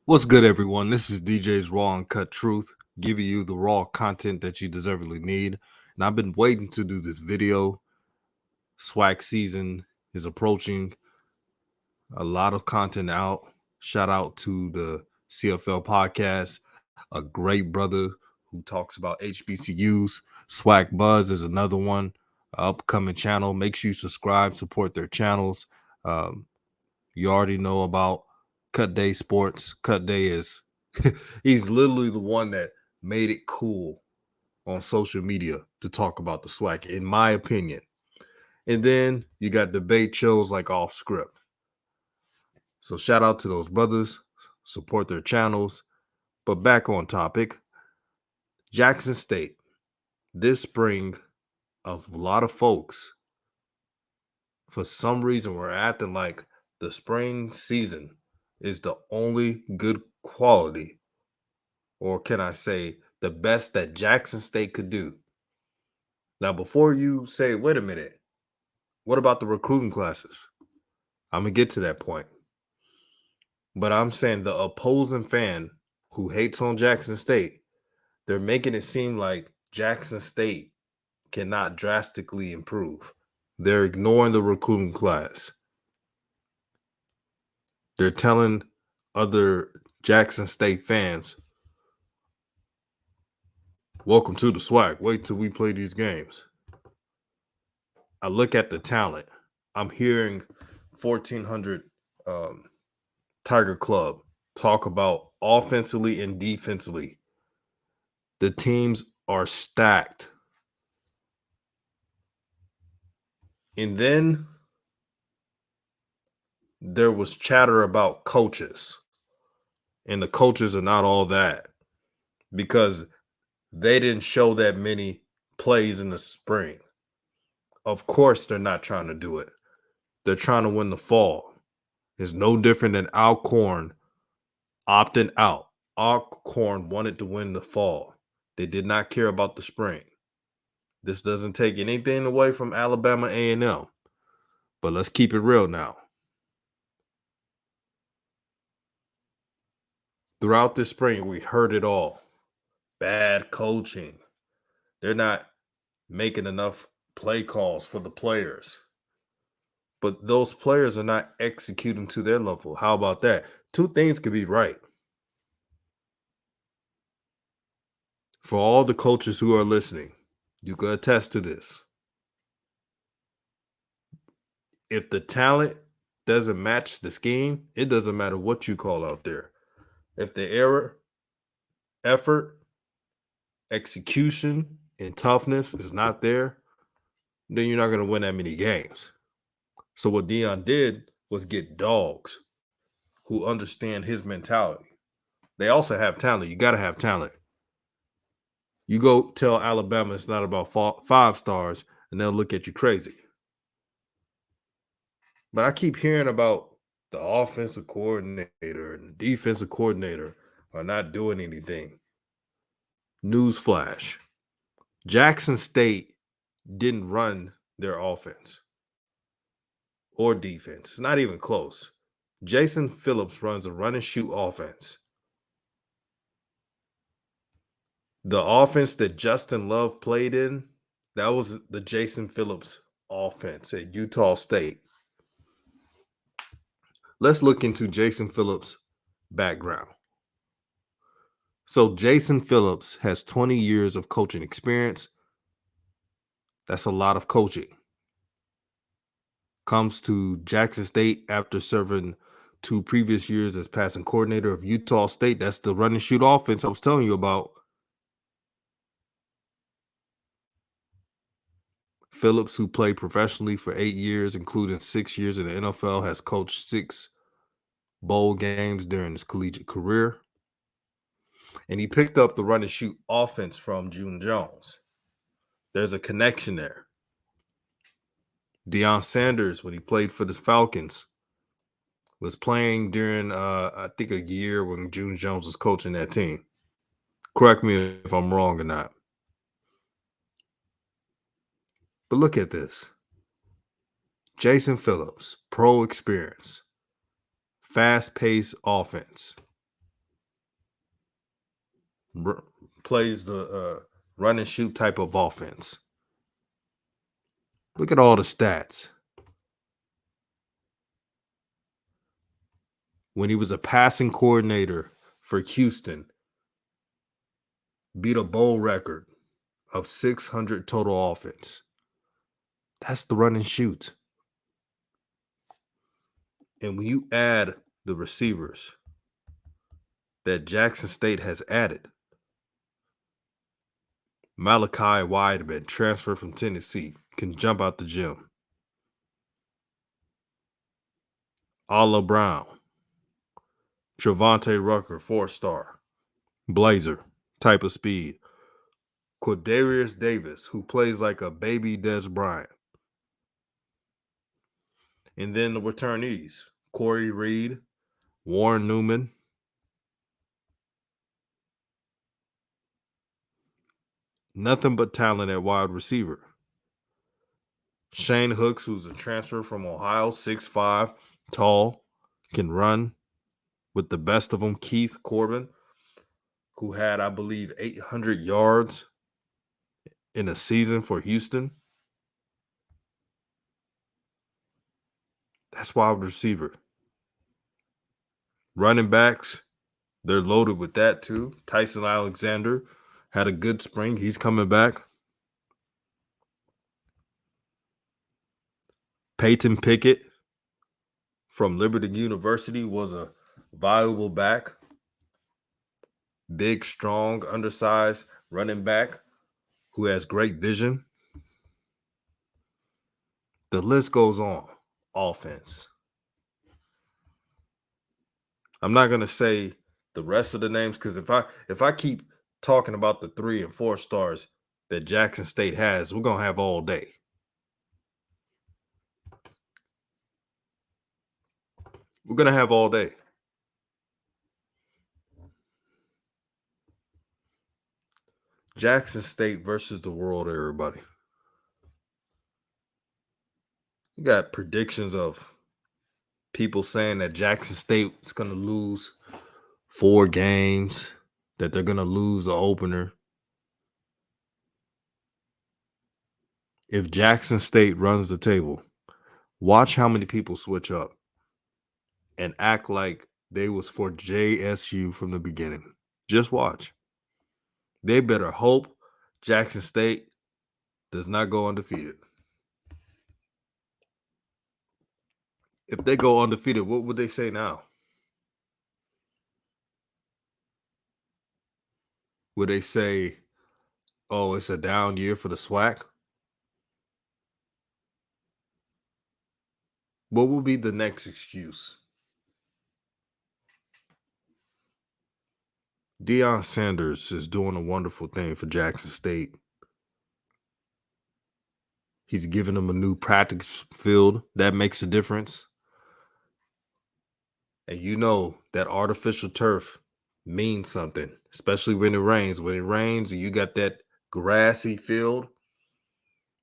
What's good, everyone? This is DJ's Raw and Cut Truth, giving you the raw content that you deservedly need. And I've been waiting to do this video. SWAC season is approaching. A lot of content out. Shout out to the CFL podcast, a great brother who talks about HBCUs. SWAC Buzz is another one, upcoming channel. Make sure you subscribe, support their channels. Um, you already know about Cut Day Sports. Cut Day is he's literally the one that made it cool on social media to talk about the SWAC, in my opinion. And then you got debate shows like Off Script. So shout out to those brothers, support their channels. But back on topic, Jackson State. This spring, a lot of folks, for some reason, were acting like the spring season is the only good quality, or can I say the best that Jackson State could do. Now, before you say, wait a minute, what about the recruiting classes? I'm going to get to that point. But I'm saying the opposing fan who hates on Jackson State, they're making it seem like Jackson State cannot drastically improve. They're ignoring the recruiting class. They're telling other Jackson State fans, welcome to the SWAC. Wait till we play these games. I look at the talent. I'm hearing 1,400 Tiger Club talk about offensively and defensively. The teams are stacked. And then there was chatter about coaches. And the coaches are not all that because they didn't show that many plays in the spring. Of course, they're not trying to do it. They're trying to win the fall. It's no different than Alcorn opting out. Alcorn wanted to win the fall. They did not care about the spring. This doesn't take anything away from Alabama A&M, but let's keep it real now. Throughout this spring, we heard it all. Bad coaching. They're not making enough play calls for the players. But those players are not executing to their level. How about that? Two things could be right. For all the coaches who are listening, you can attest to this. If the talent doesn't match the scheme, it doesn't matter what you call out there. If the effort, execution, and toughness is not there, then you're not going to win that many games. So what Deion did was get dogs who understand his mentality. They also have talent. You got to have talent. You go tell Alabama it's not about 5 stars, and they'll look at you crazy. But I keep hearing about the offensive coordinator and the defensive coordinator are not doing anything. Newsflash. Jackson State didn't run their offense or defense. It's not even close. Jason Phillips runs a run and shoot offense. The offense that Justin Love played in, that was the Jason Phillips offense at Utah State. Let's look into Jason Phillips' background. So Jason Phillips has 20 years of coaching experience. That's a lot of coaching. Comes to Jackson State after serving 2 previous years as passing coordinator of Utah State. That's the run and shoot offense I was telling you about. Phillips, who played professionally for 8 years, including 6 years in the NFL, has coached 6 bowl games during his collegiate career. And he picked up the run and shoot offense from June Jones. There's a connection there. Deion Sanders, when he played for the Falcons, was playing during, I think, a year when June Jones was coaching that team. Correct me if I'm wrong or not. But look at this. Jason Phillips, pro experience, fast-paced offense. r- plays the run and shoot type of offense. Look at all the stats. When he was a passing coordinator for Houston, beat a bowl record of 600 total offense. That's the run and shoot. And when you add the receivers that Jackson State has added, Malachi Wideman, transfer from Tennessee, can jump out the gym. Alla Brown, Trevonte Rucker, 4-star, Blazer, type of speed. Quadarius Davis, who plays like a baby Des Bryant. And then the returnees, Corey Reed, Warren Newman. Nothing but talent at wide receiver. Shane Hooks, who's a transfer from Ohio, 6'5", tall, can run with the best of them. Keith Corbin, who had, I believe, 800 yards in a season for Houston. That's wide receiver. Running backs, they're loaded with that too. Tyson Alexander had a good spring. He's coming back. Peyton Pickett from Liberty University was a valuable back. Big, strong, undersized running back who has great vision. The list goes on. Offense. I'm not gonna say the rest of the names because if I keep talking about the 3 and 4 stars that Jackson State has, we're gonna have all day. We're gonna have all day. Jackson State versus the world, everybody. You got predictions of people saying that Jackson State is gonna lose 4 games, that they're gonna lose the opener. If Jackson State runs the table, watch how many people switch up and act like they was for JSU from the beginning. Just watch. They better hope Jackson State does not go undefeated. If they go undefeated, what would they say now? Would they say, oh, it's a down year for the SWAC? What will be the next excuse? Deion Sanders is doing a wonderful thing for Jackson State. He's giving them a new practice field. That makes a difference. And you know that artificial turf means something, especially when it rains. When it rains and you got that grassy field,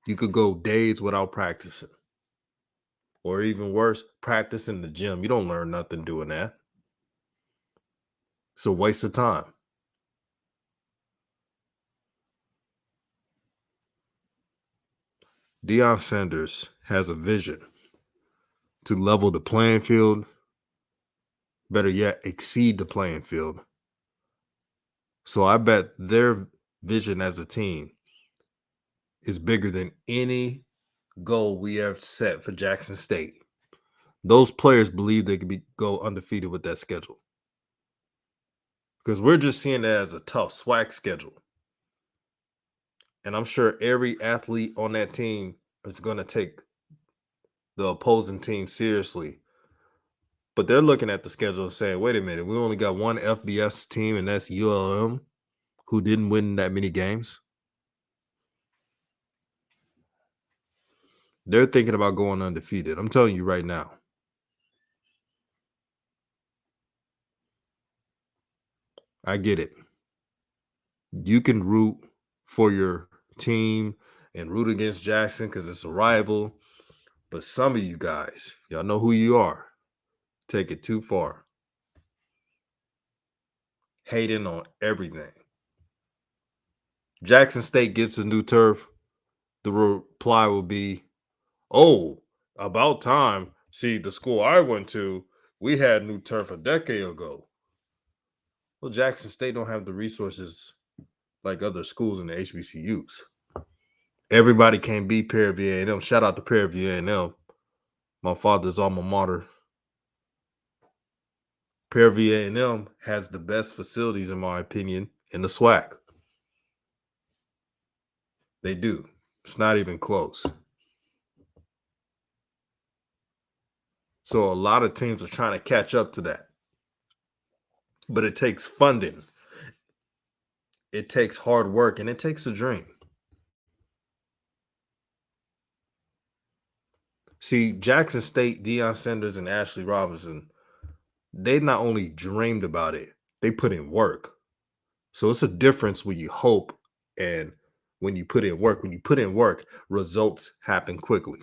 you could go days without practicing. Or even worse, practice in the gym. You don't learn nothing doing that. It's a waste of time. Deion Sanders has a vision to level the playing field, better yet, exceed the playing field. So I bet their vision as a team is bigger than any goal we have set for Jackson State. Those players believe they could go undefeated with that schedule. Because we're just seeing it as a tough SWAC schedule. And I'm sure every athlete on that team is going to take the opposing team seriously. But they're looking at the schedule and saying, wait a minute, we only got one FBS team, and that's ULM, who didn't win that many games. They're thinking about going undefeated. I'm telling you right now. I get it. You can root for your team and root against Jackson because it's a rival. But some of you guys, y'all know who you are, take it too far. Hating on everything. Jackson State gets a new turf, the reply will be, "Oh, about time. See, the school I went to, we had new turf a decade ago." Well, Jackson State don't have the resources like other schools in the HBCUs. Everybody can't be Prairie A&M. Shout out to Prairie A&M, my father's alma mater. Prairie A&M has the best facilities, in my opinion, in the SWAC. They do. It's not even close. So a lot of teams are trying to catch up to that. But it takes funding, it takes hard work, and it takes a dream. See, Jackson State, Deion Sanders, and Ashley Robinson, they not only dreamed about it, they put in work. So it's a difference when you hope and when you put in work. When you put in work, results happen quickly.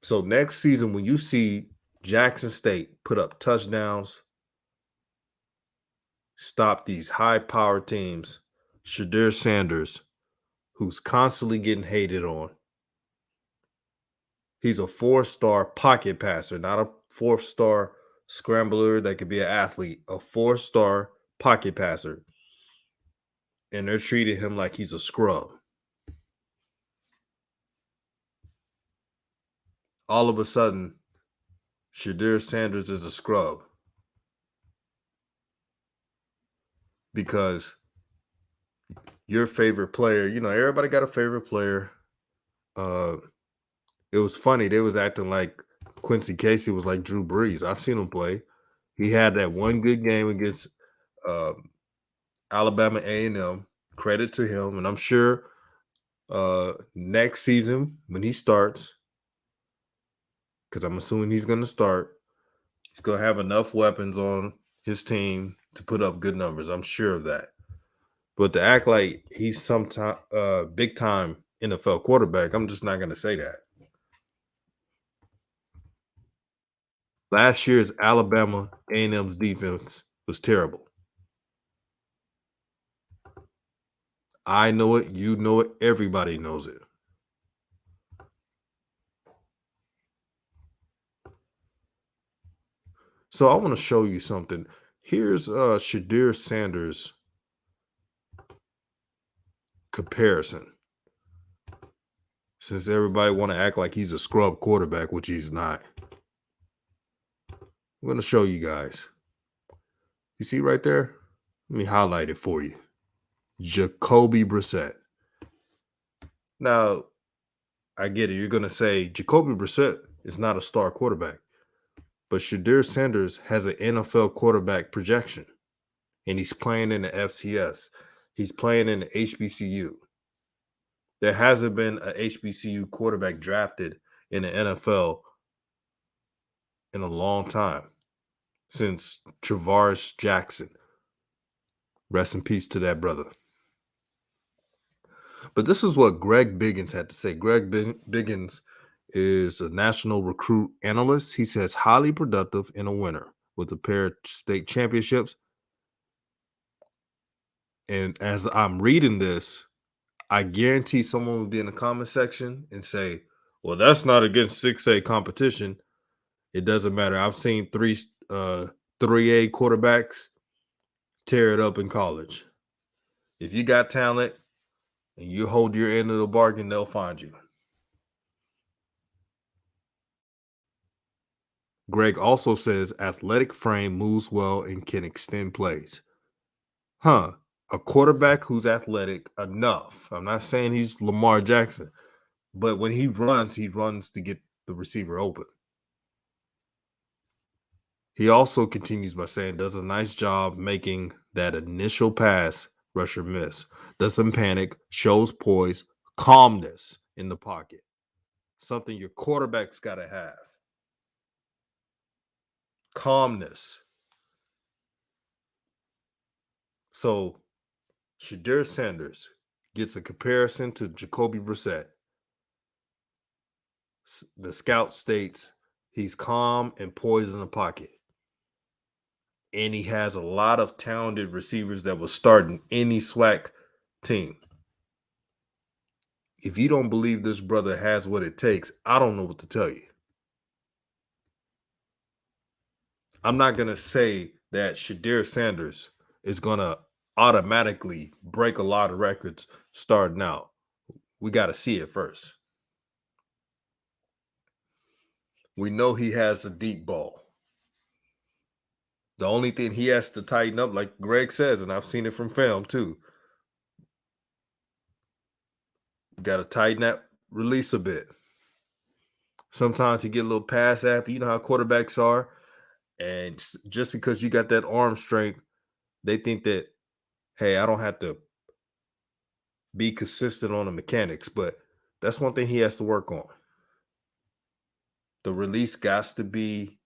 So next season, when you see Jackson State put up touchdowns, stop these high-power teams, Shedeur Sanders, who's constantly getting hated on. He's a four-star pocket passer, not a four-star scrambler that could be an athlete, a four-star pocket passer. And they're treating him like he's a scrub. All of a sudden, Shedeur Sanders is a scrub because your favorite player, everybody got a favorite player. It was funny. They was acting like Quincy Casey was like Drew Brees. I've seen him play. He had that one good game against uh, Alabama A&M. Credit to him, and I'm sure next season when he starts, because I'm assuming he's going to start, he's going to have enough weapons on his team to put up good numbers. I'm sure of that. But to act like he's some big time NFL quarterback, I'm just not going to say that. Last year's Alabama A&M's defense was terrible. I know it, you know it, everybody knows it. So I want to show you something. Here's Shedeur Sanders comparison. Since everybody want to act like he's a scrub quarterback, which he's not. I'm going to show you guys. You see right there? Let me highlight it for you. Jacoby Brissett. Now, I get it. You're going to say Jacoby Brissett is not a star quarterback. But Shedeur Sanders has an NFL quarterback projection. And he's playing in the FCS. He's playing in the HBCU. There hasn't been a HBCU quarterback drafted in the NFL in a long time since Travaris Jackson. Rest in peace to that brother. But this is what Greg Biggins had to say. Greg Biggins is a national recruit analyst. He says highly productive and a winner with a pair of state championships. And as I'm reading this, I guarantee someone will be in the comment section and say, well, that's not against 6A competition. It doesn't matter. I've seen 3A quarterbacks tear it up in college. If you got talent and you hold your end of the bargain, they'll find you. Greg also says athletic frame moves well and can extend plays. A quarterback who's athletic enough. I'm not saying he's Lamar Jackson, but when he runs to get the receiver open. He also continues by saying does a nice job making that initial pass rusher miss. Doesn't panic, shows poise, calmness in the pocket. Something your quarterback's got to have. Calmness. So Shedeur Sanders gets a comparison to Jacoby Brissett. The scout states he's calm and poised in the pocket. and he has a lot of talented receivers that will start in any SWAC team. If you don't believe this brother has what it takes, I don't know what to tell you. I'm not going to say that Shedeur Sanders is going to automatically break a lot of records starting out. We got to see it first. We know he has a deep ball. The only thing he has to tighten up, like Greg says, and I've seen it from film too, you got to tighten that release a bit. Sometimes he get a little pass happy. You know how quarterbacks are. And just because you got that arm strength, they think that, hey, I don't have to be consistent on the mechanics. But that's one thing he has to work on. The release got to be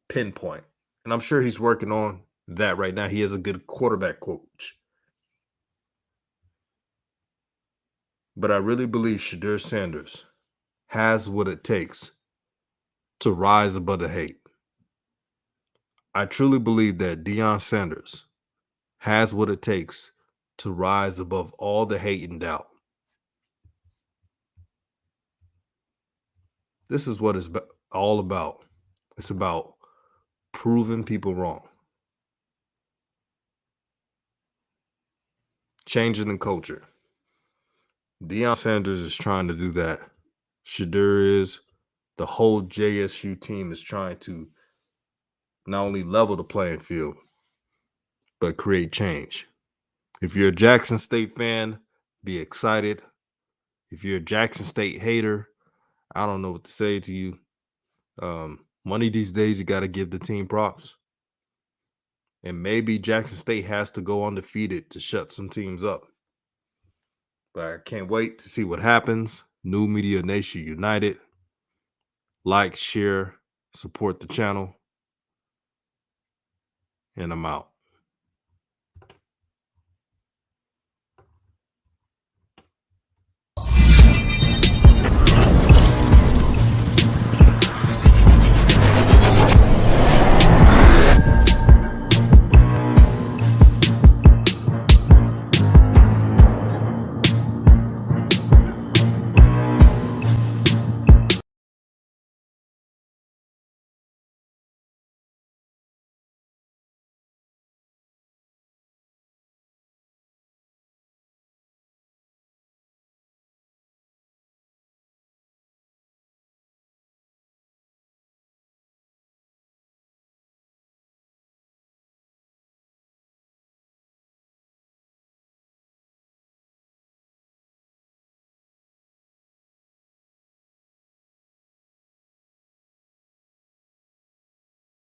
pinpoint. And I'm sure he's working on that right now. He has a good quarterback coach. But I really believe Shedeur Sanders has what it takes to rise above the hate. I truly believe that Deion Sanders has what it takes to rise above all the hate and doubt. This is what it's all about. It's about proving people wrong, changing the culture. Deion Sanders is trying to do that. Shedeur is. The whole JSU team is trying to not only level the playing field, but create change. If you're a Jackson State fan, be excited. If you're a Jackson State hater, I don't know what to say to you. One of these days, you got to give the team props. And maybe Jackson State has to go undefeated to shut some teams up. But I can't wait to see what happens. New Media Nation United. Like, share, support the channel. And I'm out.